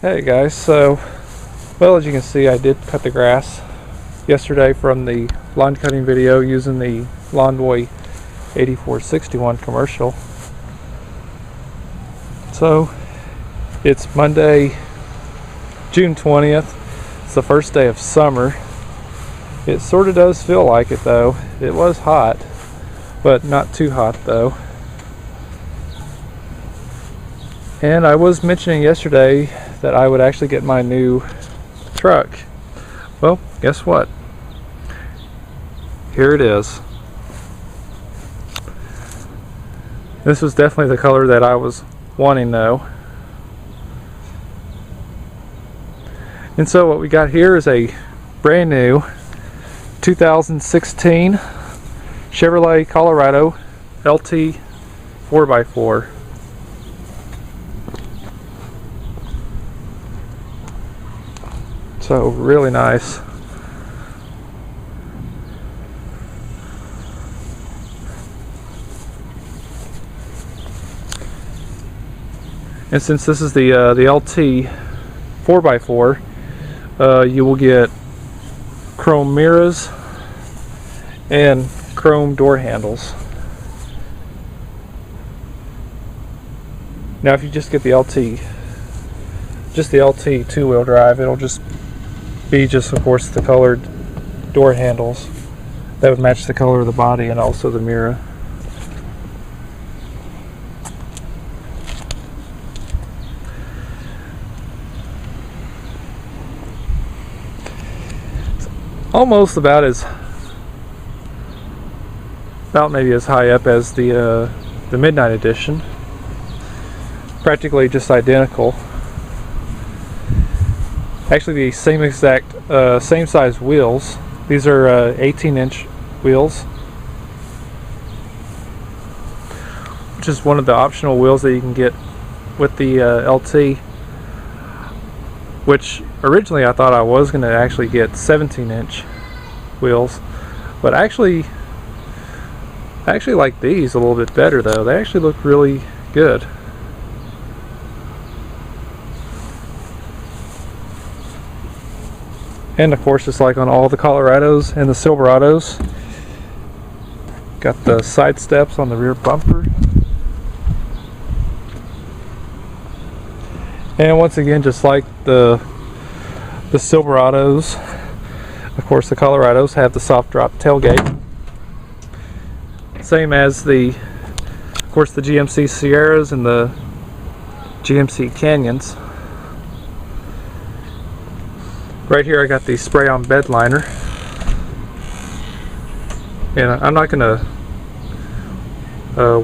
Hey guys, well, as you can see, I did cut the grass yesterday from the lawn cutting video using the Lawnboy 8461 commercial. So it's Monday, June 20th. It's the first day of summer. It sort of does feel like it though. It was hot, but not too hot though. And I was mentioning yesterday that I would actually get my new truck. Well, guess what? Here it is. This was definitely the color that I was wanting though. And so what we got here is a brand new 2016 Chevrolet Colorado LT 4x4. So really nice. And since this is the LT 4x4, you will get chrome mirrors and chrome door handles. Now if you just get the LT two-wheel drive, it'll just be of course the colored door handles that would match the color of the body and also the mirror. It's almost about maybe as high up as the Midnight Edition. Practically just identical. Actually the same exact same size wheels. These are 18-inch wheels, which is one of the optional wheels that you can get with the LT, which originally I thought I was going to actually get 17-inch wheels, but I actually like these a little bit better though. They actually look really good. And of course, just like on all the Colorados and the Silverados, got the side steps on the rear bumper. And once again, just like the Silverados, of course the Colorados have the soft drop tailgate. Same as of course the GMC Sierras and the GMC Canyons. Right here I got the spray-on bed liner, and I'm not gonna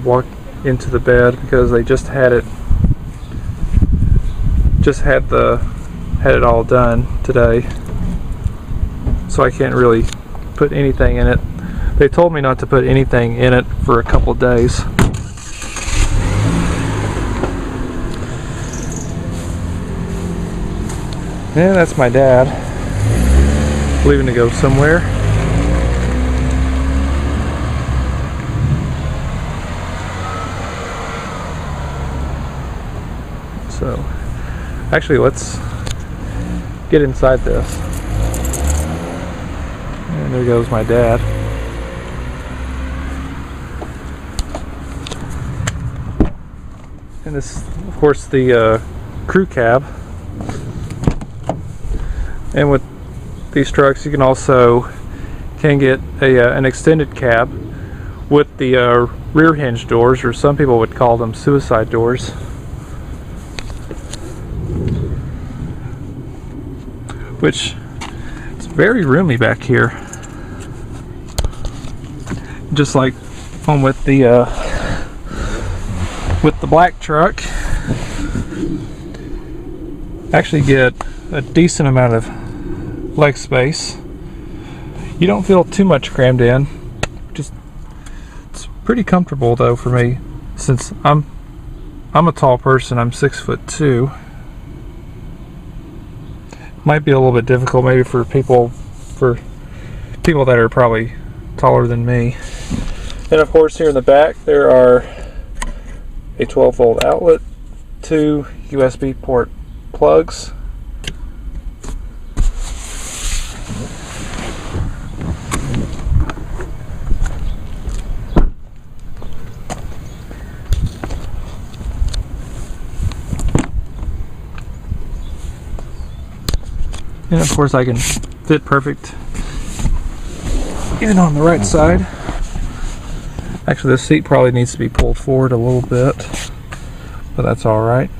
walk into the bed because they just had it all done today, so I can't really put anything in it. They told me not to put anything in it for a couple of days. And that's my dad leaving to go somewhere. So actually let's get inside this. And there goes my dad. And this, of course, the crew cab. And with these trucks, you can also get an extended cab with the rear hinge doors, or some people would call them suicide doors. Which it's very roomy back here, just like on with the black truck. Actually get a decent amount of leg space. You don't feel too much crammed in. Just it's pretty comfortable though for me, since I'm a tall person. I'm 6'2". Might be a little bit difficult maybe for people that are probably taller than me. And of course here in the back there are a 12-volt outlet, 2 USB plugs. And of course I can fit perfect even on the right side. Actually, this seat probably needs to be pulled forward a little bit, but that's alright,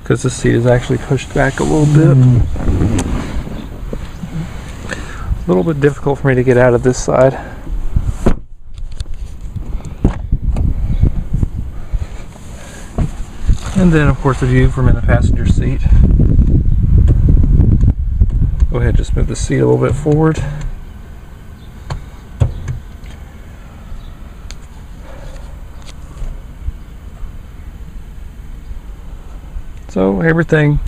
because this seat is actually pushed back a little bit. A little bit difficult for me to get out of this side. And then of course the view from in the passenger seat. Go ahead, just move the seat a little bit forward. So everything,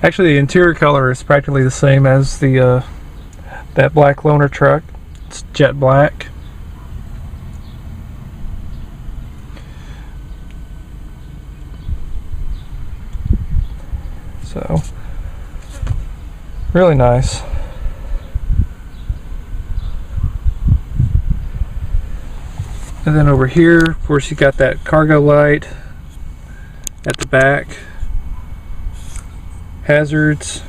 actually the interior color is practically the same as the that black loaner truck. It's jet black. So really nice. And then over here, of course, you got that cargo light at the back. Hazards,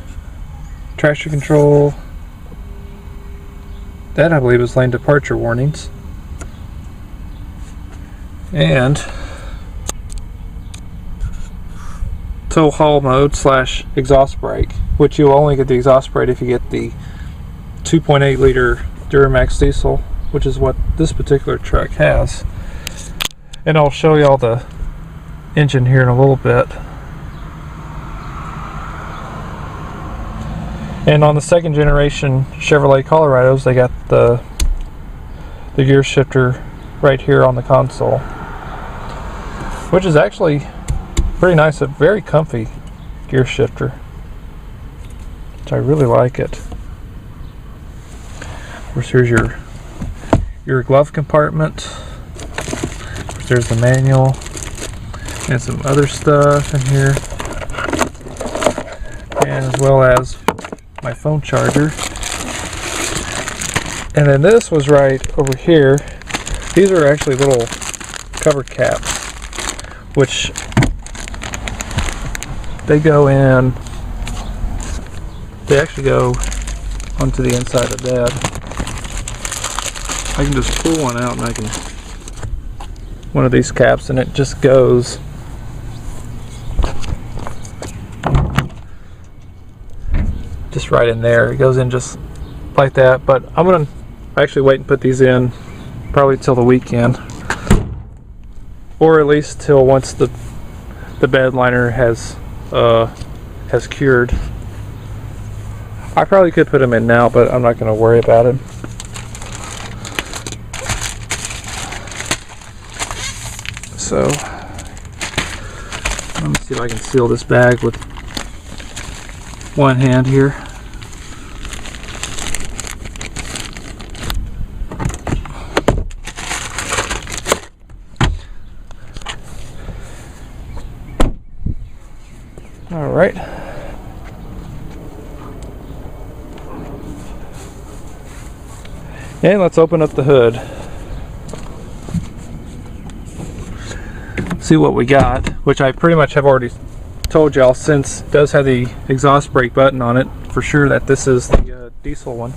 traction control. That I believe is lane departure warnings. And tow haul mode / exhaust brake, which you'll only get the exhaust brake if you get the 2.8 liter Duramax diesel, which is what this particular truck has. And I'll show you all the engine here in a little bit. And on the second generation Chevrolet Colorados, they got the gear shifter right here on the console, which is actually pretty nice. A very comfy gear shifter, which I really like it. Of course, here's your glove compartment. Of course, there's the manual and some other stuff in here, and as well as my phone charger. And then this was right over here. These are actually little cover caps, which they go in, they actually go onto the inside of the bed. I can just pull one out and I can, one of these caps, and it just goes just right in there. It goes in just like that, but I'm gonna actually wait and put these in probably till the weekend, or at least till once the bed liner has cured. I probably could put them in now, but I'm not going to worry about it. So let me see if I can seal this bag with one hand here. All right. And let's open up the hood. See what we got, which I pretty much have already told y'all, since it does have the exhaust brake button on it, for sure that this is the diesel one.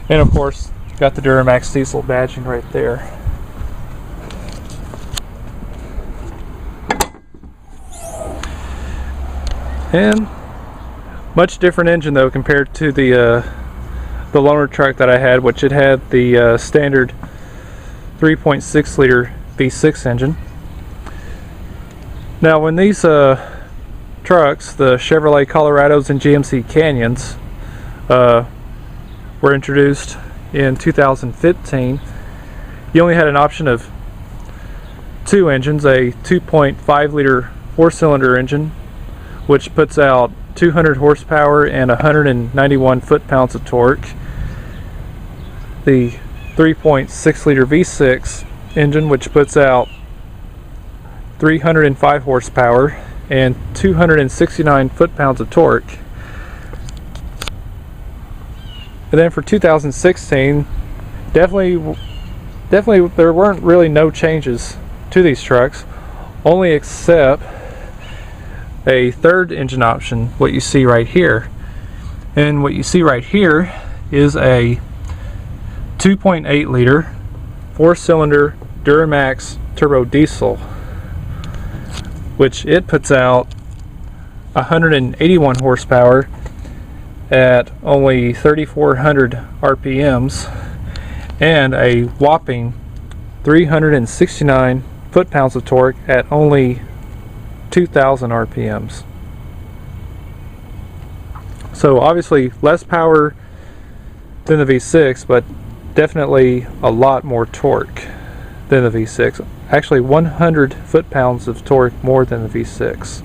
And of course, got the Duramax diesel badging right there. And much different engine though compared to the loaner truck that I had, which it had the standard 3.6 liter V6 engine. Now when these trucks, the Chevrolet Colorados and GMC Canyons, were introduced in 2015, you only had an option of two engines, a 2.5 liter 4-cylinder engine, which puts out 200 horsepower and 191 foot-pounds of torque. The 3.6 liter V6 engine, which puts out 305 horsepower and 269 foot-pounds of torque. And then for 2016, definitely there weren't really no changes to these trucks, only except a third engine option, what you see right here. And what you see right here is a 2.8 liter 4-cylinder Duramax turbo diesel, which it puts out 181 horsepower at only 3,400 RPMs and a whopping 369 foot-pounds of torque at only 2,000 RPMs. So obviously less power than the V6, but definitely a lot more torque than the V6. Actually 100 foot-pounds of torque more than the V6.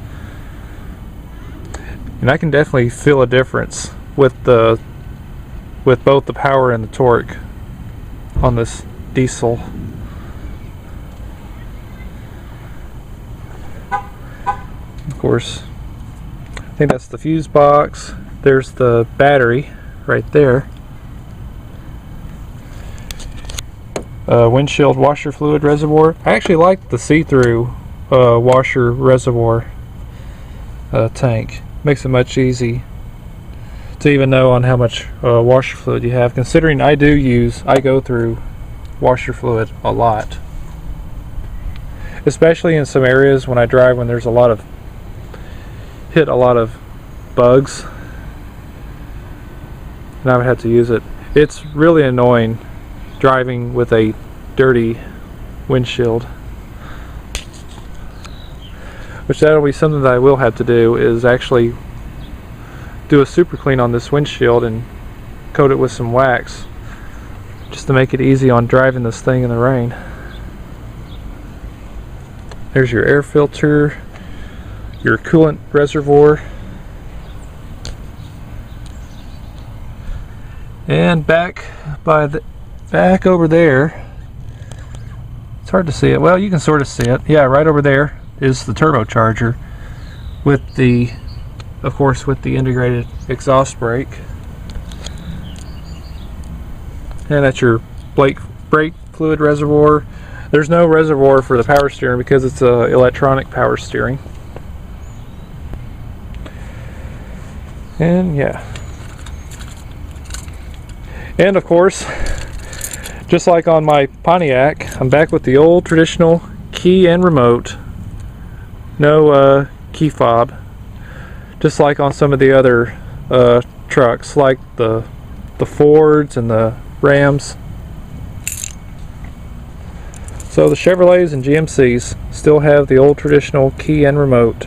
And I can definitely feel a difference with both the power and the torque on this diesel. Of course, I think that's the fuse box. There's the battery right there. Windshield washer fluid reservoir. I actually like the see-through washer reservoir tank. Makes it much easy to even know on how much washer fluid you have, considering I go through washer fluid a lot, especially in some areas when I drive when there's hit a lot of bugs, and I would have to use it. It's really annoying driving with a dirty windshield, which that'll be something that I will have to do, is actually do a super clean on this windshield and coat it with some wax just to make it easy on driving this thing in the rain. There's your air filter, your coolant reservoir, and back over there, it's hard to see it. Well, you can sort of see it. Yeah, right over there is the turbocharger with of course with the integrated exhaust brake. And that's your brake fluid reservoir. There's no reservoir for the power steering because it's electronic power steering. And yeah. And of course, just like on my Pontiac, I'm back with the old traditional key and remote. No key fob. Just like on some of the other trucks, like the Fords and the Rams. So the Chevrolets and GMCs still have the old traditional key and remote.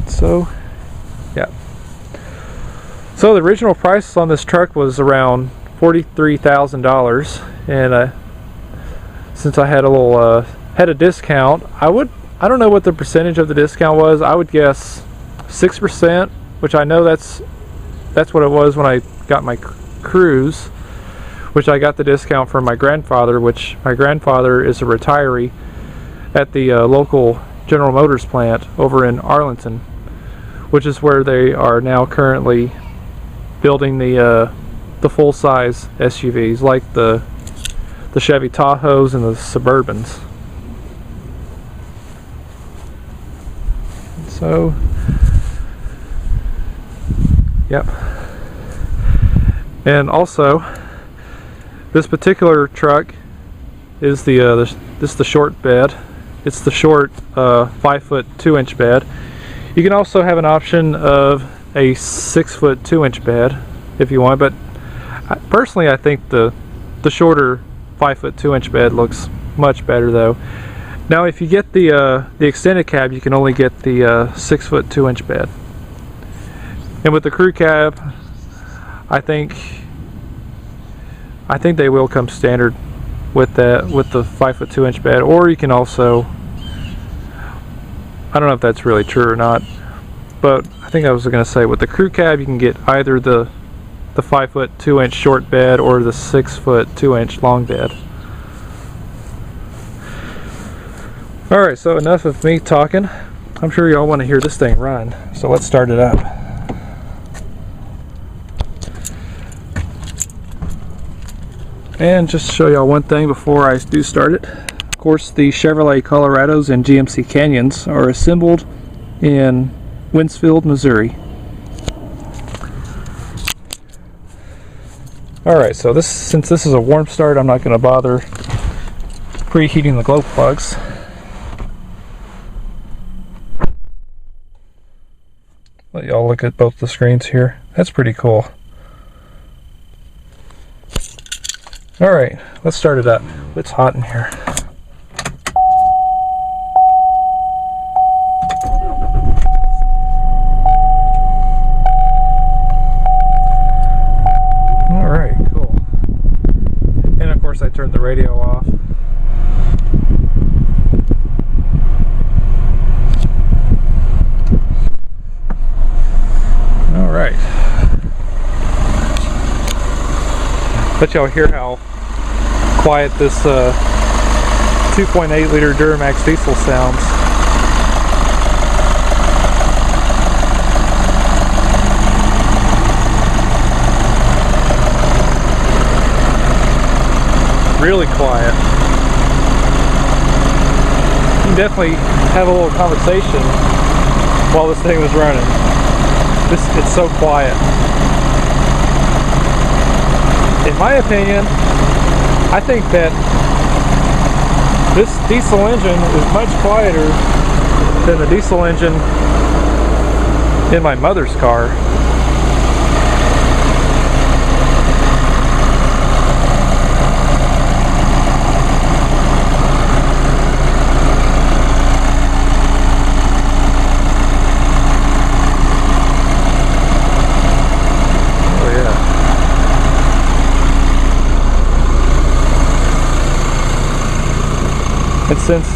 So, yeah. So the original price on this truck was around $43,000, and since I had a discount, I don't know what the percentage of the discount was. I would guess 6%, which I know that's what it was when I got my Cruze, which I got the discount from my grandfather, which my grandfather is a retiree at the local General Motors plant over in Arlington, which is where they are now currently building the full-size SUVs, like the Chevy Tahoes and the Suburbans. So, yep. And also, this particular truck is the short bed. It's the short 5-foot 2-inch bed. You can also have an option of a 6-foot 2-inch bed if you want, but personally I think the shorter 5-foot 2-inch bed looks much better though. Now if you get the extended cab, you can only get the 6-foot 2-inch bed. And with the crew cab, I think they will come standard with the 5-foot 2-inch bed, or you can also, I don't know if that's really true or not, but I think I was going to say with the crew cab you can get either the 5-foot 2-inch short bed or the 6-foot 2-inch long bed. Alright, so enough of me talking. I'm sure y'all want to hear this thing run, so let's start it up. And just to show y'all one thing before I do start it. Of course, the Chevrolet Colorados and GMC Canyons are assembled in Winsfield, Missouri. Alright, so since this is a warm start, I'm not going to bother preheating the glow plugs. Let y'all look at both the screens here. That's pretty cool. Alright, let's start it up. It's hot in here. Alright, cool. And of course I turned the radio off. Alright. Let y'all hear how quiet this 2.8 liter Duramax diesel sounds. Really quiet. You can definitely have a little conversation while this thing was running. It's so quiet. In my opinion, I think that this diesel engine is much quieter than the diesel engine in my mother's car. And since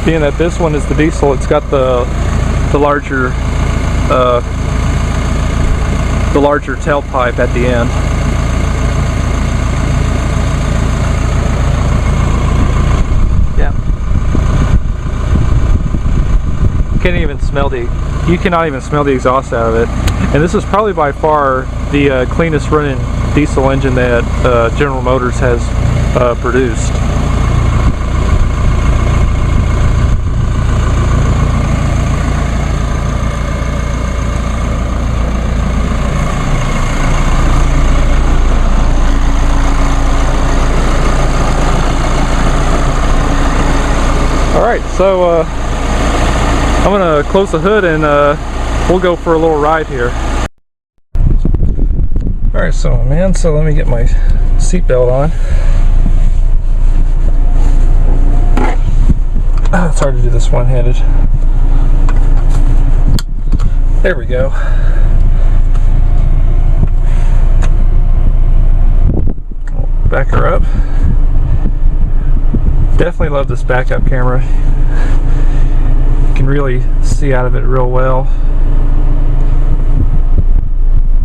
being that this one is the diesel, it's got the larger tailpipe at the end. Yeah. You cannot even smell the exhaust out of it. And this is probably by far the cleanest running diesel engine that General Motors has produced. Alright, so I'm going to close the hood and we'll go for a little ride here. Alright, so let me get my seatbelt on. It's hard to do this one-handed. There we go. Back her up. Definitely love this backup camera. You can really see out of it real well.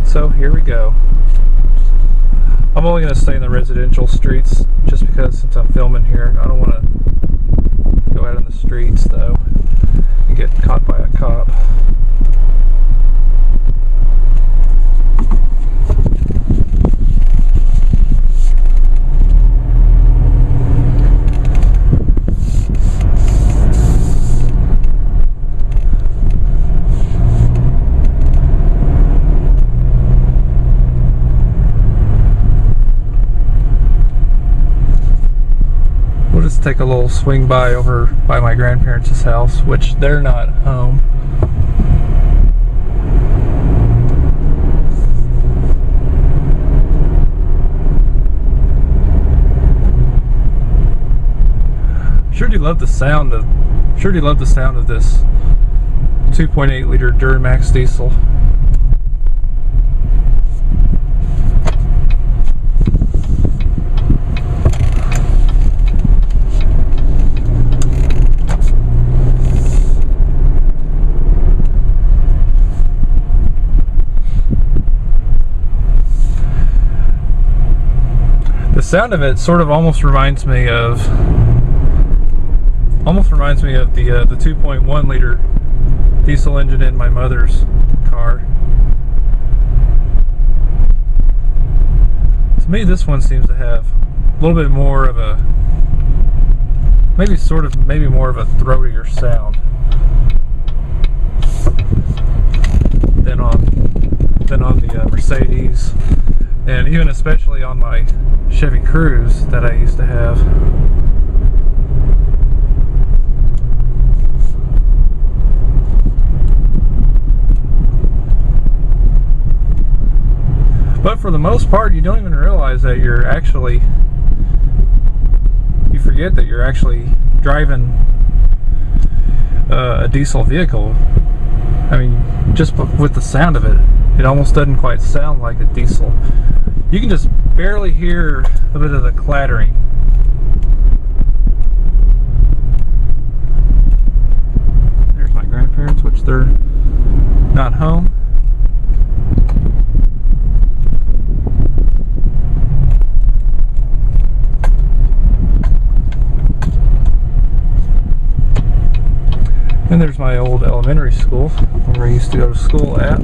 So here we go. I'm only going to stay in the residential streets just because since I'm filming here, I don't want to go out in the streets though and get caught by a cop. Take a little swing by over by my grandparents' house, which they're not home. Sure do love the sound of this 2.8 liter Duramax diesel. The sound of it sort of almost reminds me of Almost reminds me of the 2.1 liter diesel engine in my mother's car. To me, this one seems to have a little bit more of a, maybe more of a throatier sound than on the Mercedes, and even especially on my Chevy Cruze that I used to have. But for the most part, you don't even realize that you forget that you're actually driving a diesel vehicle. I mean, just with the sound of it, it almost doesn't quite sound like a diesel. You can just barely hear a bit of the clattering. There's my grandparents, which they're not home. And there's my old elementary school, where I used to go to school at.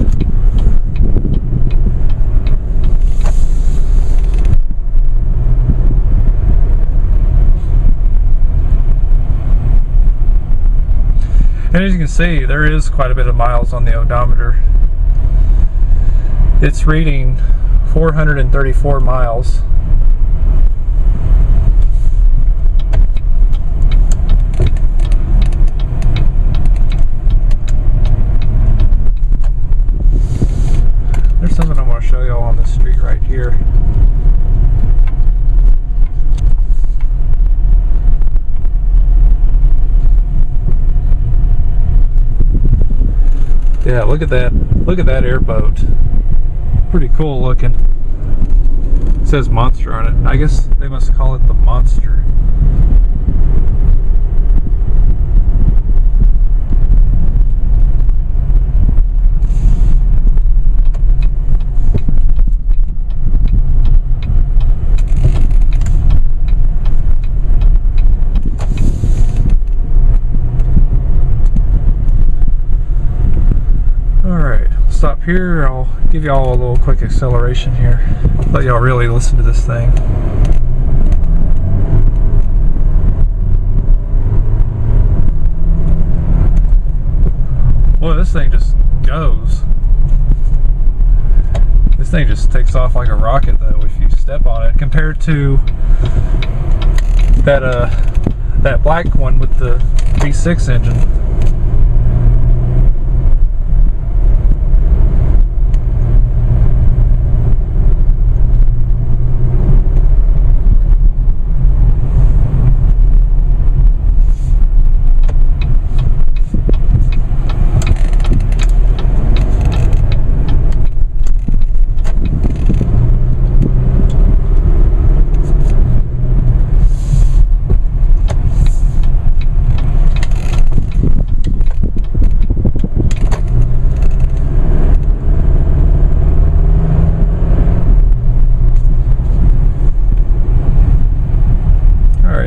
And as you can see, there is quite a bit of miles on the odometer. It's reading 434 miles. There's something I want to show y'all on this street right here. Yeah, look at that. Look at that airboat. Pretty cool looking. It says Monster on it. I guess they must call it the Monster. Stop here. I'll give y'all a little quick acceleration here. Let y'all really listen to this thing. Boy, this thing just goes. This thing just takes off like a rocket, though, if you step on it, compared to that black one with the V6 engine.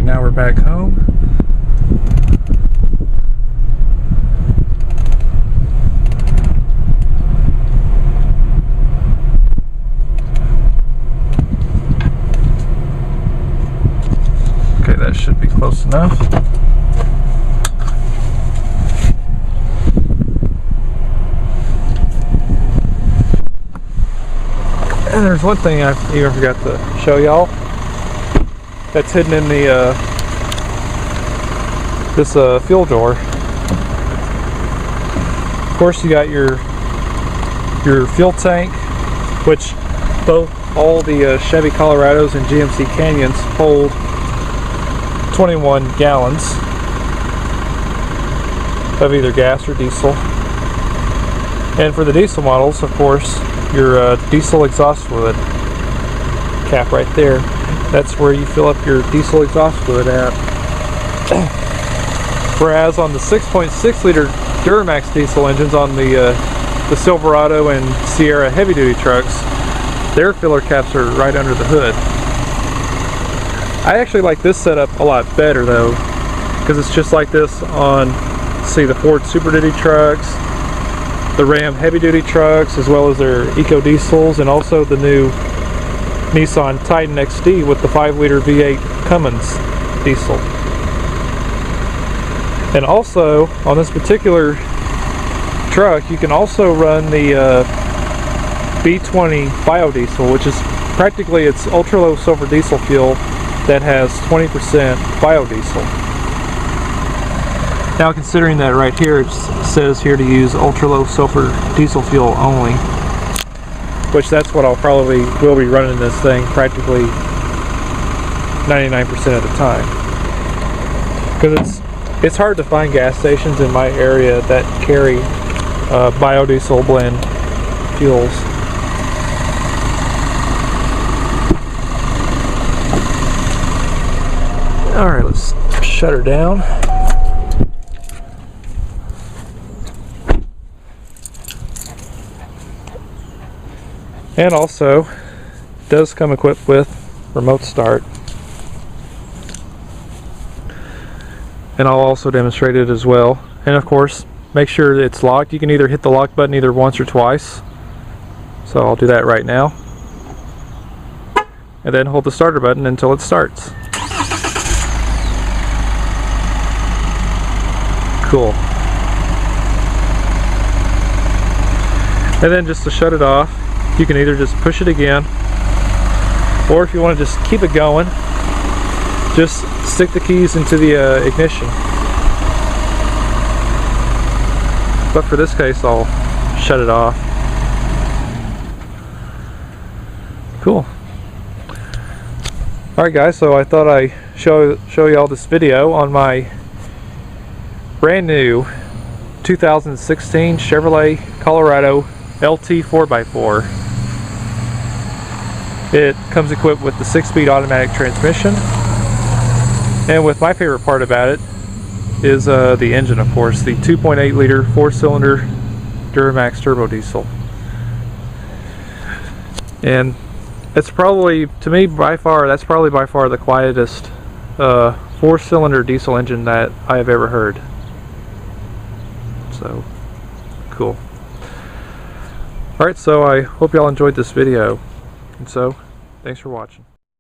Now we're back home. Okay, that should be close enough. And there's one thing I even forgot to show y'all. That's hidden in the this fuel door. Of course, you got your fuel tank, which all the Chevy Colorados and GMC Canyons hold 21 gallons of either gas or diesel. And for the diesel models, of course, your diesel exhaust fluid cap right there. That's where you fill up your diesel exhaust fluid at. Whereas on the 6.6 liter Duramax diesel engines on the Silverado and Sierra heavy duty trucks, their filler caps are right under the hood. I actually like this setup a lot better though, because it's just like this on, see, the Ford Super Duty trucks, the Ram heavy duty trucks, as well as their Eco Diesels, and also the new Nissan Titan XD with the 5-liter V8 Cummins diesel. And also on this particular truck you can also run the B20 biodiesel, which is practically it's ultra low sulfur diesel fuel that has 20% biodiesel. Now, considering that right here it says here to use ultra low sulfur diesel fuel only, which that's what I'll probably will be running this thing practically 99% of the time, because it's hard to find gas stations in my area that carry biodiesel blend fuels. Alright, let's shut her down. And also, it does come equipped with remote start. And I'll also demonstrate it as well. And of course, make sure that it's locked. You can either hit the lock button either once or twice. So I'll do that right now. And then hold the starter button until it starts. Cool. And then just to shut it off, you can either just push it again, or if you want to just keep it going, just stick the keys into the ignition. But for this case, I'll shut it off. Cool. Alright guys, so I thought I'd show you all this video on my brand new 2016 Chevrolet Colorado LT 4x4. It comes equipped with the 6-speed automatic transmission, and with my favorite part about it is the engine, of course, the 2.8 liter 4-cylinder Duramax turbo diesel. And it's probably, to me, by far the quietest 4-cylinder diesel engine that I have ever heard. So cool. Alright, so I hope y'all enjoyed this video, and so thanks for watching.